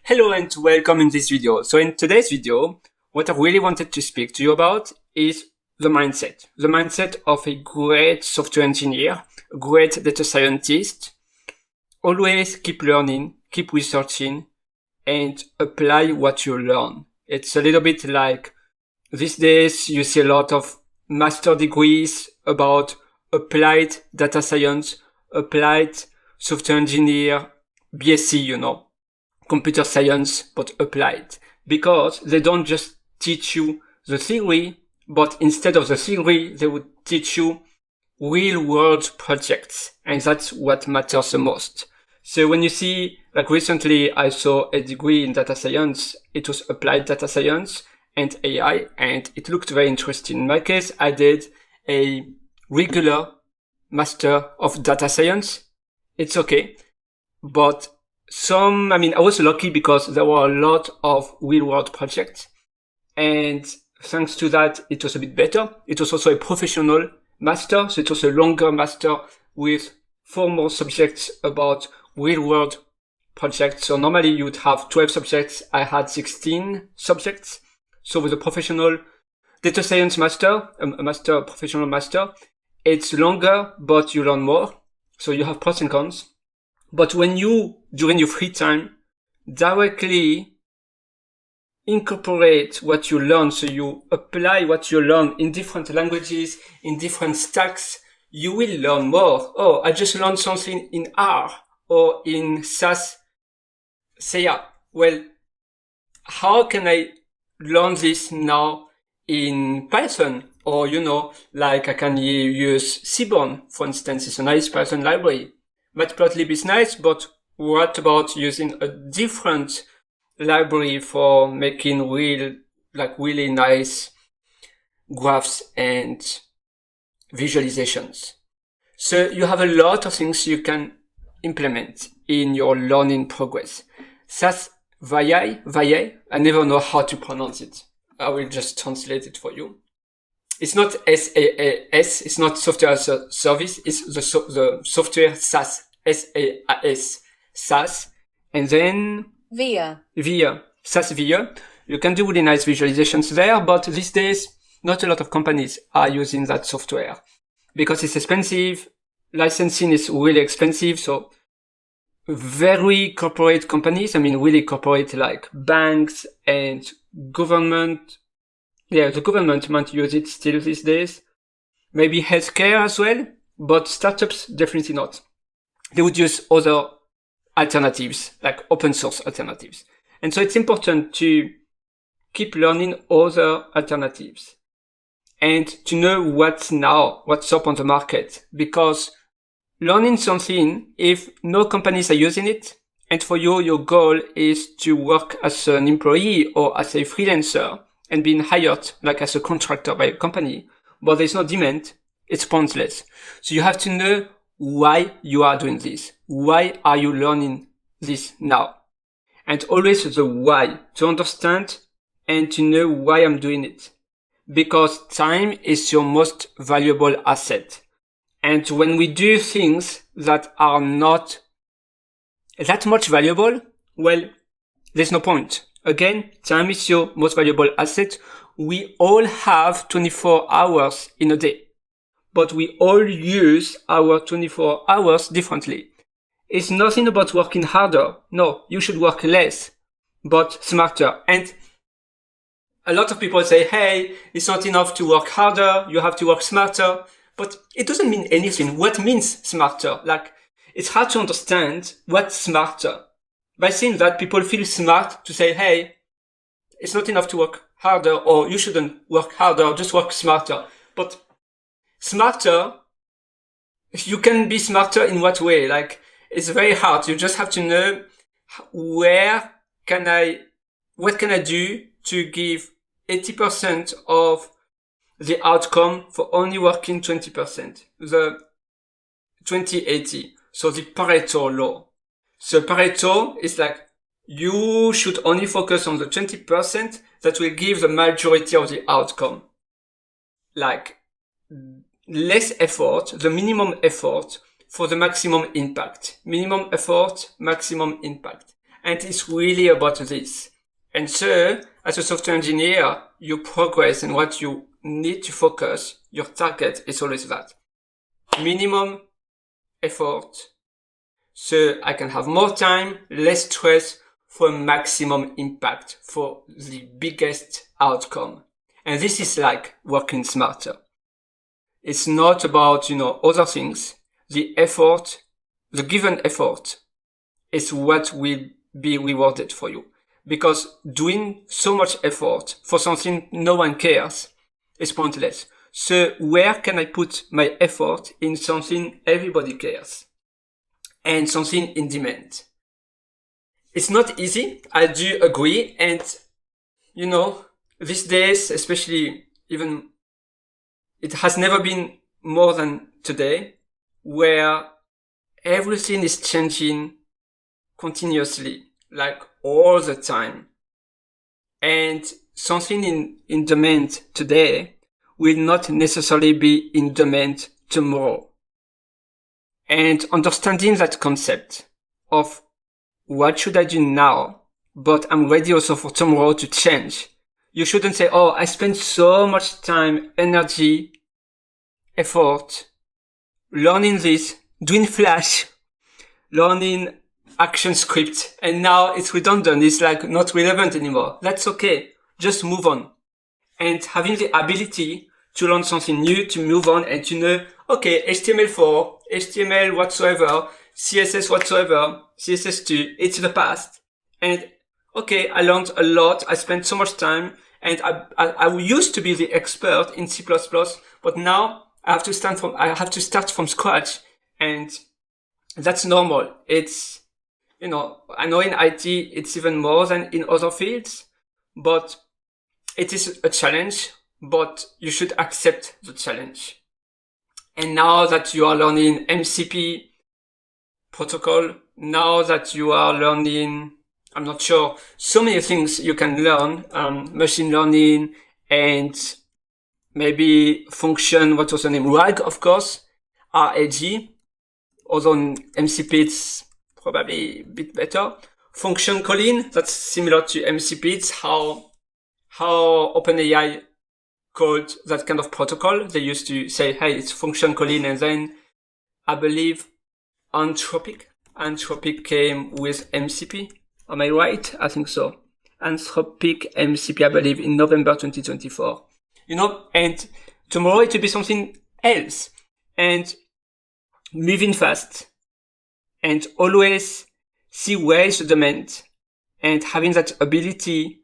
Hello and welcome in this video. So in today's video, what I really wanted to speak to you about is the mindset. The mindset of a great software engineer, a great data scientist. Always keep learning, keep researching, and apply what you learn. It's a little bit like these days you see a lot of master degrees about applied data science, applied software engineer, BSc, computer science, but applied. Because they don't just teach you the theory, but instead of the theory, they would teach you real world projects. And that's what matters the most. So when you see, like recently I saw a degree in data science, it was applied data science and AI, and it looked very interesting. In my case, I did a regular master of data science. It's okay. But I was lucky because there were a lot of real world projects. And thanks to that, it was a bit better. It was also a professional master. So it was a longer master with 4 more subjects about real world projects. So normally you would have 12 subjects. I had 16 subjects. So with a professional data science master, a professional master, it's longer, but you learn more. So you have pros and cons. But when you, during your free time, directly incorporate what you learn, so you apply what you learn in different languages, in different stacks, you will learn more. Oh, I just learned something in R or in SAS. Well, how can I learn this now in Python? Or, like I can use Seaborn, for instance. It's a nice Python library. Matplotlib is nice, but what about using a different library for making really nice graphs and visualizations? So you have a lot of things you can implement in your learning progress. SAS Vaille, I never know how to pronounce it. I will just translate it for you. It's not SaaS, it's not software as a service, it's the software SaaS, SaaS, SaaS, and then VIA, SaaS VIA. You can do really nice visualizations there, but these days, not a lot of companies are using that software because it's expensive. Licensing is really expensive, so very corporate companies, really corporate like banks and government. Yeah, the government might use it still these days. Maybe healthcare as well, but startups definitely not. They would use other alternatives, like open source alternatives. And so it's important to keep learning other alternatives and to know what's up on the market. Because learning something, if no companies are using it, and for you, your goal is to work as an employee or as a freelancer, and being hired like as a contractor by a company, but there's no demand, it's pointless. So you have to know why you are doing this. Why are you learning this now? And always the why, to understand and to know why I'm doing it. Because time is your most valuable asset. And when we do things that are not that much valuable, well, there's no point. Again, time is your most valuable asset. We all have 24 hours in a day, but we all use our 24 hours differently. It's nothing about working harder. No, you should work less, but smarter. And a lot of people say, hey, it's not enough to work harder. You have to work smarter, but it doesn't mean anything. What means smarter? Like, it's hard to understand what's smarter. By saying that, people feel smart to say, hey, it's not enough to work harder, or you shouldn't work harder, just work smarter. But smarter, you can be smarter in what way? Like, it's very hard. You just have to know what can I do to give 80% of the outcome for only working 20%. The 20-80. So the Pareto law. So Pareto is like, you should only focus on the 20% that will give the majority of the outcome. Like, less effort, the minimum effort for the maximum impact. Minimum effort, maximum impact. And it's really about this. And so, as a software engineer, your progress and what you need to focus, your target is always that. Minimum effort, so I can have more time, less stress, for maximum impact, for the biggest outcome. And this is like working smarter. It's not about, other things. The effort, the given effort is what will be rewarded for you. Because doing so much effort for something no one cares is pointless. So where can I put my effort in something everybody cares? And something in demand? It's not easy, I do agree, and these days, especially even, it has never been more than today, where everything is changing continuously, like all the time. And something in demand today will not necessarily be in demand tomorrow. And understanding that concept of what should I do now, but I'm ready also for tomorrow to change. You shouldn't say, oh, I spent so much time, energy, effort, learning this, doing Flash, learning ActionScript, and now it's redundant. It's like not relevant anymore. That's okay. Just move on. And having the ability to learn something new, to move on and to know, okay, HTML4, HTML whatsoever, CSS whatsoever, CSS2, it's the past. And okay, I learned a lot. I spent so much time, and I used to be the expert in C++, but now I have to start from scratch, and that's normal. It's, I know in IT it's even more than in other fields, but it is a challenge, but you should accept the challenge. And now that you are learning MCP protocol, now that you are learning, I'm not sure, so many things you can learn, machine learning and maybe function, what was the name? RAG, of course, RAG, although in MCP it's probably a bit better. Function calling, that's similar to MCP, it's how OpenAI called that kind of protocol. They used to say, hey, it's function calling, and then I believe Anthropic came with MCP. Am I right? I think so. Anthropic MCP, I believe, in November 2024. And tomorrow it will be something else. And moving fast. And always see where is the demand. And having that ability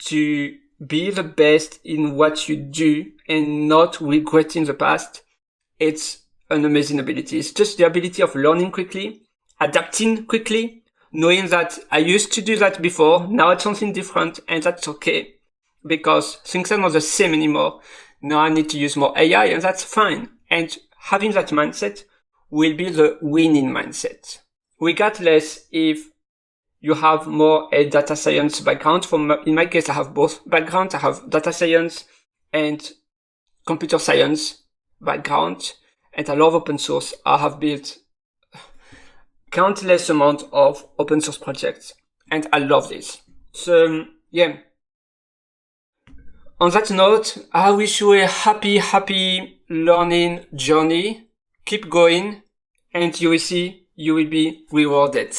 to be the best in what you do and not regretting the past. It's an amazing ability. It's just the ability of learning quickly, adapting quickly, knowing that I used to do that before, now it's something different, and that's okay, because things are not the same anymore. Now I need to use more AI, and that's fine. And having that mindset will be the winning mindset. Regardless if you have more a data science background. In my case, I have both backgrounds. I have data science and computer science background, and I love open source. I have built countless amount of open source projects, and I love this. So, yeah. On that note, I wish you a happy learning journey. Keep going, and you will see you will be rewarded.